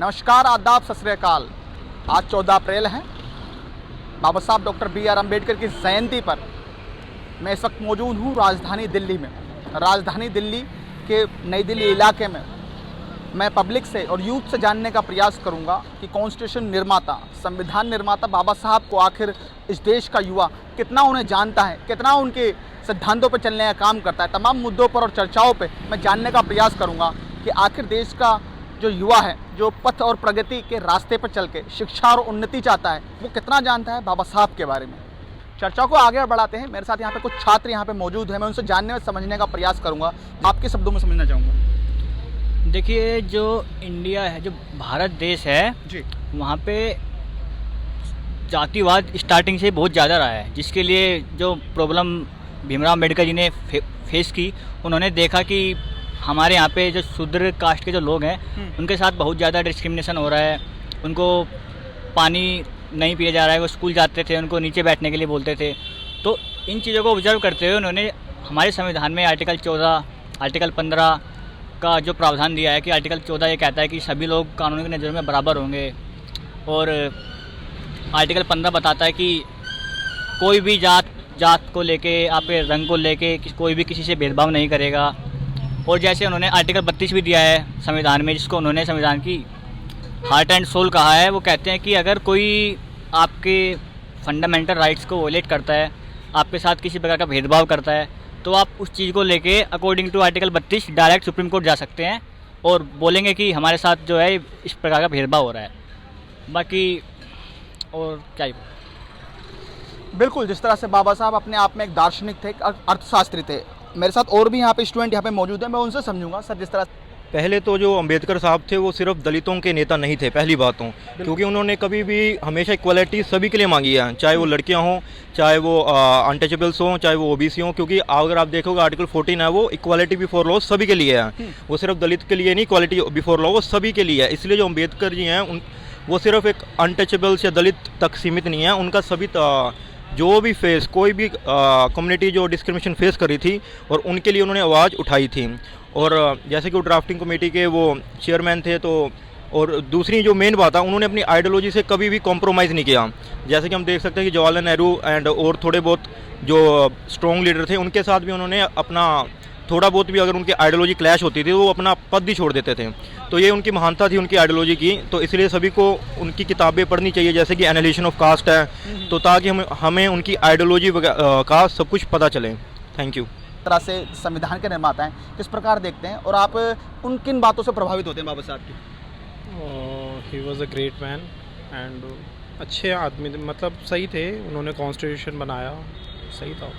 नमस्कार, आदाब, सत श्री अकाल। आज 14 अप्रैल है, बाबा साहब डॉक्टर B.R. अम्बेडकर की जयंती पर मैं इस वक्त मौजूद हूँ राजधानी दिल्ली में। राजधानी दिल्ली के नई दिल्ली इलाके में मैं पब्लिक से और यूथ से जानने का प्रयास करूँगा कि कॉन्स्टिट्यूशन निर्माता, संविधान निर्माता बाबा साहब को आखिर इस देश का युवा कितना उन्हें जानता है, कितना उनके सिद्धांतों पर चलने का काम करता है। तमाम मुद्दों पर और चर्चाओं पर मैं जानने का प्रयास करूँगा कि आखिर देश का जो युवा है, जो पथ और प्रगति के रास्ते पर चल के शिक्षा और उन्नति चाहता है, वो कितना जानता है बाबा साहब के बारे में। चर्चा को आगे बढ़ाते हैं। मेरे साथ यहाँ पे कुछ छात्र यहाँ पे मौजूद हैं, मैं उनसे जानने और समझने का प्रयास करूँगा। आपके शब्दों में समझना चाहूँगा। देखिए, जो इंडिया है, जो भारत देश है जी, वहाँ पे जातिवाद स्टार्टिंग से बहुत ज़्यादा रहा है, जिसके लिए जो प्रॉब्लम भीमराव अम्बेडकर जी ने फेस की, उन्होंने देखा कि हमारे यहाँ पे जो शूद्र कास्ट के जो लोग हैं उनके साथ बहुत ज़्यादा डिस्क्रिमिनेशन हो रहा है। उनको पानी नहीं पिया जा रहा है, वो स्कूल जाते थे उनको नीचे बैठने के लिए बोलते थे। तो इन चीज़ों को ऑब्जर्व करते हुए उन्होंने हमारे संविधान में आर्टिकल 14, आर्टिकल 15 का जो प्रावधान दिया है कि आर्टिकल 14 ये कहता है कि सभी लोग कानून की नज़र में बराबर होंगे, और आर्टिकल 15 बताता है कि कोई भी जात को लेके, आपके रंग को लेके कोई भी किसी से भेदभाव नहीं करेगा। और जैसे उन्होंने आर्टिकल 32 भी दिया है संविधान में, जिसको उन्होंने संविधान की हार्ट एंड सोल कहा है। वो कहते हैं कि अगर कोई आपके फंडामेंटल राइट्स को वोलेट करता है, आपके साथ किसी प्रकार का भेदभाव करता है, तो आप उस चीज़ को लेके according to article 32 direct supreme court जा सकते हैं और बोलेंगे कि हमारे साथ जो है इस प्रकार का भेदभाव हो रहा है। बाकी और क्या ही। बिल्कुल, जिस तरह से बाबा साहब अपने आप में एक दार्शनिक थे, एक अर्थशास्त्री थे। मेरे साथ और भी यहाँ पे स्टूडेंट यहाँ पे मौजूद हैं, मैं उनसे समझूंगा। सर, जिस तरह पहले तो जो अंबेडकर साहब थे वो सिर्फ दलितों के नेता नहीं थे, पहली बात तो, क्योंकि उन्होंने कभी भी हमेशा इक्वालिटी सभी के लिए मांगी है, चाहे वो लड़कियां हों, चाहे वो अनटचेबल्स हों, चाहे वो ओबीसी हों। क्योंकि अगर आप देखोगे आर्टिकल 14 है, वो इक्वालिटी बिफोर लॉ सभी के लिए है, वो सिर्फ दलित के लिए नहीं, इक्वालिटी बिफोर लॉ वो सभी के लिए है। इसलिए जो अम्बेडकर जी हैं वो सिर्फ एक अनटचेबल्स या दलित तक सीमित नहीं है, उनका सभी जो भी फेस, कोई भी कम्युनिटी जो डिस्क्रिमिनेशन फेस करी थी और उनके लिए उन्होंने आवाज़ उठाई थी। और जैसे कि वो ड्राफ्टिंग कमेटी के वो चेयरमैन थे, तो और दूसरी जो मेन बात है, उन्होंने अपनी आइडियोलॉजी से कभी भी कॉम्प्रोमाइज़ नहीं किया। जैसे कि हम देख सकते हैं कि जवाहरलाल नेहरू एंड और थोड़े बहुत जो स्ट्रॉन्ग लीडर थे, उनके साथ भी उन्होंने अपना थोड़ा बहुत भी अगर उनकी आइडियोलॉजी क्लैश होती थी तो वो अपना पद ही छोड़ देते थे। तो ये उनकी महानता थी उनकी आइडियोलॉजी की। तो इसलिए सभी को उनकी किताबें पढ़नी चाहिए, जैसे कि एनालिसिस ऑफ कास्ट है, तो ताकि हमें उनकी आइडियोलॉजी का सब कुछ पता चले। Thank you. तरह से संविधान के निर्माता हैं, किस प्रकार देखते हैं और आप उन किन बातों से प्रभावित होते हैं बाबा साहब की? He was a great man and अच्छे आदमी, मतलब सही थे। उन्होंने कॉन्स्टिट्यूशन बनाया, सही था।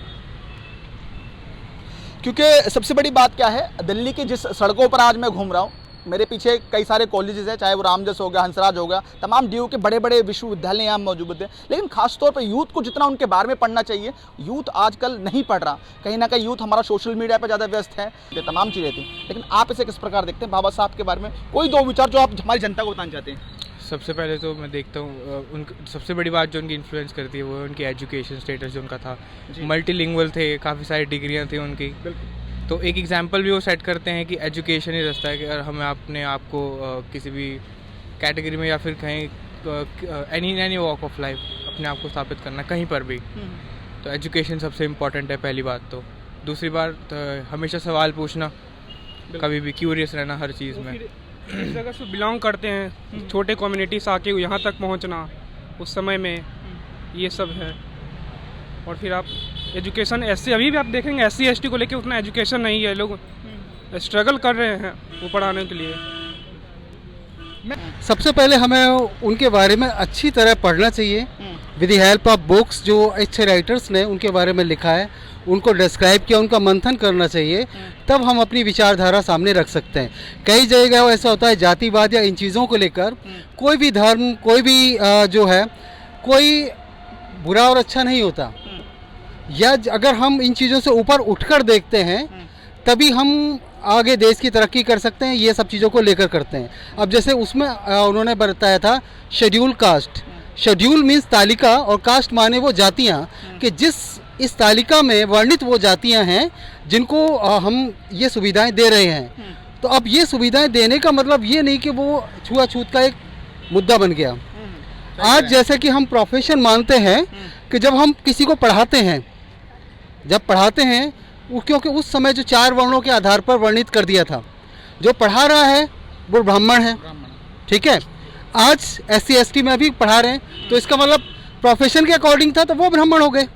क्योंकि सबसे बड़ी बात क्या है, दिल्ली की जिस सड़कों पर आज मैं घूम रहा हूँ, मेरे पीछे कई सारे कॉलेजेस हैं, चाहे वो रामजस हो गया, हंसराज हो गया, तमाम डीयू के बड़े बड़े विश्वविद्यालय यहाँ मौजूद हैं। लेकिन खासतौर पर यूथ को जितना उनके बारे में पढ़ना चाहिए, यूथ आजकल नहीं पढ़ रहा। कहीं ना कहीं यूथ हमारा सोशल मीडिया पर ज़्यादा व्यस्त है, ये तमाम चीज़ें थी। लेकिन आप इसे किस प्रकार देखते हैं बाबा साहब के बारे में? कोई दो विचार जो आप हमारी जनता को बताना चाहते हैं। सबसे पहले तो मैं देखता हूँ सबसे बड़ी बात जो उनकी इन्फ्लुएंस करती है वो उनकी एजुकेशन स्टेटस जो उनका था। मल्टीलिंगुअल थे, काफ़ी सारी डिग्रियाँ थी उनकी। तो एक एग्जाम्पल भी वो सेट करते हैं कि एजुकेशन ही रास्ता है कि अगर हमें अपने आप को किसी भी कैटेगरी में या फिर कहीं एनी वॉक ऑफ लाइफ अपने आप को स्थापित करना कहीं पर भी, तो एजुकेशन सबसे इम्पॉर्टेंट है, पहली बात तो। दूसरी बात, हमेशा सवाल पूछना, कभी भी क्यूरियस रहना हर चीज़ में। जिस जगह से बिलोंग करते हैं, छोटे कम्युनिटी से आके यहाँ तक पहुँचना उस समय में, ये सब है। और फिर आप एजुकेशन ऐसे अभी भी आप देखेंगे SC ST को लेके उतना एजुकेशन नहीं है, लोग स्ट्रगल कर रहे हैं वो पढ़ाने के लिए। सबसे पहले हमें उनके बारे में अच्छी तरह पढ़ना चाहिए, with the help of books जो अच्छे राइटर्स ने उनके बारे में लिखा है, उनको डिस्क्राइब किया, उनका मंथन करना चाहिए, तब हम अपनी विचारधारा सामने रख सकते हैं। कई जगह ऐसा होता है जातिवाद या इन चीज़ों को लेकर कोई भी धर्म, कोई भी जो है, कोई बुरा और अच्छा नहीं होता। या अगर हम इन चीज़ों से ऊपर उठकर देखते हैं तभी हम आगे देश की तरक्की कर सकते हैं, ये सब चीज़ों को लेकर करते हैं। अब जैसे उसमें उन्होंने बताया था शेड्यूल कास्ट। शेड्यूल मीन्स तालिका और कास्ट माने वो जातियाँ, कि जिस इस तालिका में वर्णित वो जातियाँ हैं जिनको हम ये सुविधाएं दे रहे हैं। तो अब ये सुविधाएं देने का मतलब ये नहीं कि वो छुआछूत का एक मुद्दा बन गया। आज जैसे कि हम प्रोफेशन मानते हैं कि जब हम किसी को पढ़ाते हैं, क्योंकि उस समय जो 4 वर्णों के आधार पर वर्णित कर दिया था, जो पढ़ा रहा है वो ब्राह्मण है, ठीक है। आज SC ST में भी पढ़ा रहे हैं, तो इसका मतलब प्रोफेशन के अकॉर्डिंग था तो वो ब्राह्मण हो गए।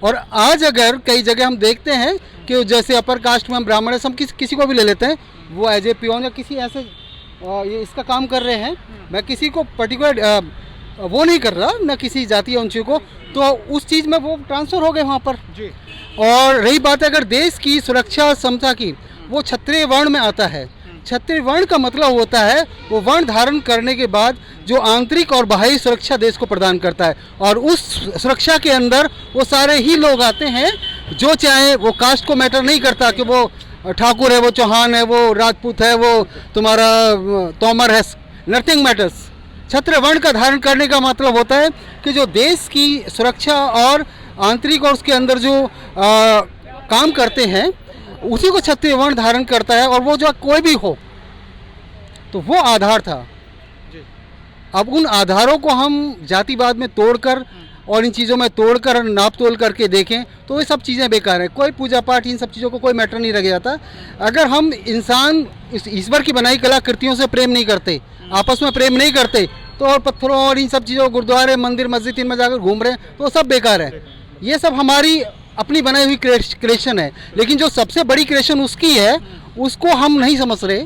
और आज अगर कई जगह हम देखते हैं कि जैसे अपर कास्ट में हम ब्राह्मण है, हम किसी को भी ले लेते हैं, वो एज ए पियोन या किसी ऐसे ये इसका काम कर रहे हैं, मैं किसी को पर्टिकुलर वो नहीं कर रहा, न किसी जाति या ऊंची को, तो उस चीज़ में वो ट्रांसफ़र हो गए वहाँ पर जी। और रही बात अगर देश की सुरक्षा और समता की, वो क्षत्रिय वर्ण में आता है। क्षत्रिय वर्ण का मतलब होता है वो वर्ण धारण करने के बाद जो आंतरिक और बाह्य सुरक्षा देश को प्रदान करता है, और उस सुरक्षा के अंदर वो सारे ही लोग आते हैं, जो चाहे वो कास्ट को मैटर नहीं करता कि वो ठाकुर है, वो चौहान है, वो राजपूत है, वो तुम्हारा तोमर है, नथिंग मैटर्स। क्षत्रिय वर्ण का धारण करने का मतलब होता है कि जो देश की सुरक्षा और आंतरिक और उसके अंदर जो काम करते हैं उसी को क्षत्रिय वर्ण धारण करता है, और वो जो कोई भी हो, तो वो आधार था। अब उन आधारों को हम जातिवाद में तोड़कर और इन चीज़ों में तोड़कर नाप तोल करके देखें तो ये सब चीज़ें बेकार हैं। कोई पूजा पाठ इन सब चीज़ों को कोई मैटर नहीं रह जाता। अगर हम इंसान इस ईश्वर की बनाई कलाकृतियों से प्रेम नहीं करते, आपस में प्रेम नहीं करते, तो और पत्थरों और इन सब चीज़ों, गुरुद्वारे, मंदिर, मस्जिद इनमें जाकर घूम रहे हैं, तो सब बेकार है। ये सब हमारी अपनी बनाई हुई क्रिएशन है, लेकिन जो सबसे बड़ी क्रिएशन उसकी है उसको हम नहीं समझ रहे।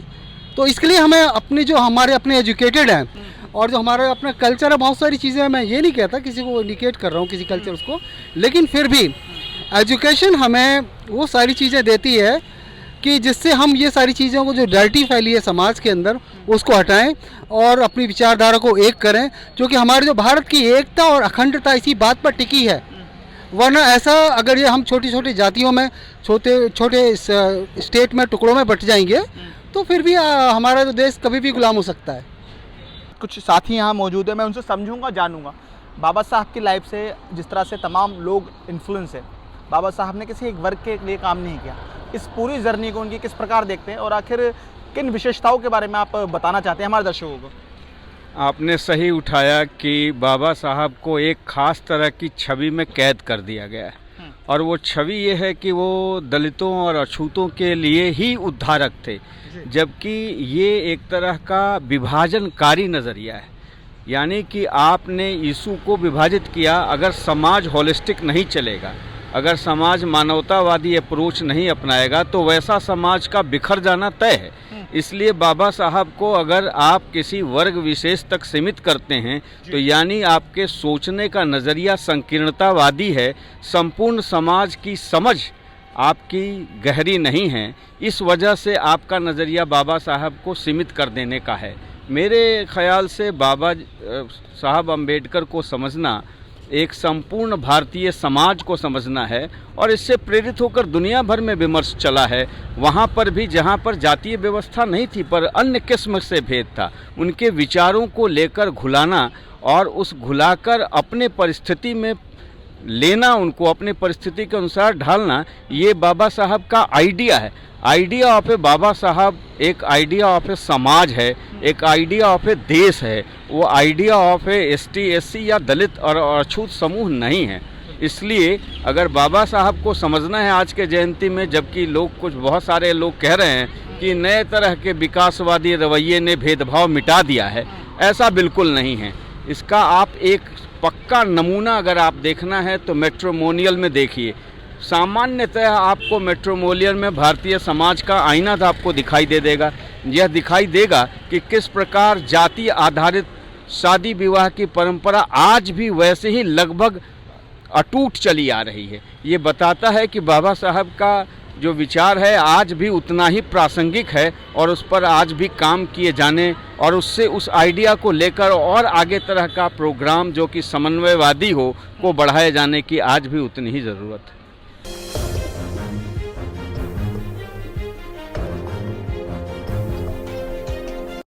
तो इसके लिए हमें अपने जो हमारे अपने एजुकेटेड हैं और जो हमारा अपना कल्चर है, बहुत सारी चीज़ें, मैं ये नहीं कहता किसी को इंडिकेट कर रहा हूँ किसी कल्चर उसको, लेकिन फिर भी एजुकेशन हमें वो सारी चीज़ें देती है कि जिससे हम ये सारी चीज़ों को जो डर्टी फैली है समाज के अंदर उसको हटाएं और अपनी विचारधारा को एक करें, क्योंकि हमारे जो भारत की एकता और अखंडता इसी बात पर टिकी है। वरना ऐसा अगर ये हम छोटी छोटी जातियों में छोटे छोटे स्टेट में टुकड़ों में बट जाएंगे तो फिर भी हमारा जो देश कभी भी गुलाम हो सकता है। कुछ साथी यहाँ मौजूद है, मैं उनसे समझूंगा, जानूंगा। बाबा साहब की लाइफ से जिस तरह से तमाम लोग इन्फ्लुएंस है, बाबा साहब ने किसी एक वर्ग के लिए काम नहीं किया। इस पूरी जर्नी को उनकी किस प्रकार देखते हैं और आखिर किन विशेषताओं के बारे में आप बताना चाहते हैं हमारे दर्शकों को? आपने सही उठाया कि बाबा साहब को एक ख़ास तरह की छवि में कैद कर दिया गया है, और वो छवि ये है कि वो दलितों और अछूतों के लिए ही उद्धारक थे, जबकि ये एक तरह का विभाजनकारी नज़रिया है। यानी कि आपने यीशु को विभाजित किया। अगर समाज होलिस्टिक नहीं चलेगा, अगर समाज मानवतावादी अप्रोच नहीं अपनाएगा, तो वैसा समाज का बिखर जाना तय है। इसलिए बाबा साहब को अगर आप किसी वर्ग विशेष तक सीमित करते हैं तो यानी आपके सोचने का नज़रिया संकीर्णतावादी है, संपूर्ण समाज की समझ आपकी गहरी नहीं है। इस वजह से आपका नज़रिया बाबा साहब को सीमित कर देने का है। मेरे ख़याल से बाबा साहब अम्बेडकर को समझना एक संपूर्ण भारतीय समाज को समझना है, और इससे प्रेरित होकर दुनिया भर में विमर्श चला है। वहाँ पर भी जहाँ पर जातीय व्यवस्था नहीं थी पर अन्य किस्म से भेद था, उनके विचारों को लेकर घुलाना और उस घुलाकर अपने परिस्थिति में लेना, उनको अपने परिस्थिति के अनुसार ढालना, ये बाबा साहब का आइडिया है। आइडिया ऑफ ए बाबा साहब एक आइडिया ऑफ ए समाज है, एक आइडिया ऑफ ए देश है। वो idea of A ST SC या दलित और अछूत समूह नहीं है। इसलिए अगर बाबा साहब को समझना है आज के जयंती में, जबकि लोग बहुत सारे लोग कह रहे हैं कि नए तरह के विकासवादी रवैये ने भेदभाव मिटा दिया है, ऐसा बिल्कुल नहीं है। इसका आप एक पक्का नमूना अगर आप देखना है तो मैट्रिमोनियल में देखिए। सामान्यतः आपको मैट्रिमोनियल में भारतीय समाज का आईना आपको दिखाई दे देगा। यह दिखाई देगा कि किस प्रकार जाति आधारित शादी विवाह की परंपरा आज भी वैसे ही लगभग अटूट चली आ रही है। ये बताता है कि बाबा साहब का जो विचार है आज भी उतना ही प्रासंगिक है, और उस पर आज भी काम किए जाने और उससे उस आइडिया को लेकर और आगे तरह का प्रोग्राम जो कि समन्वयवादी हो को बढ़ाए जाने की आज भी उतनी ही ज़रूरत है।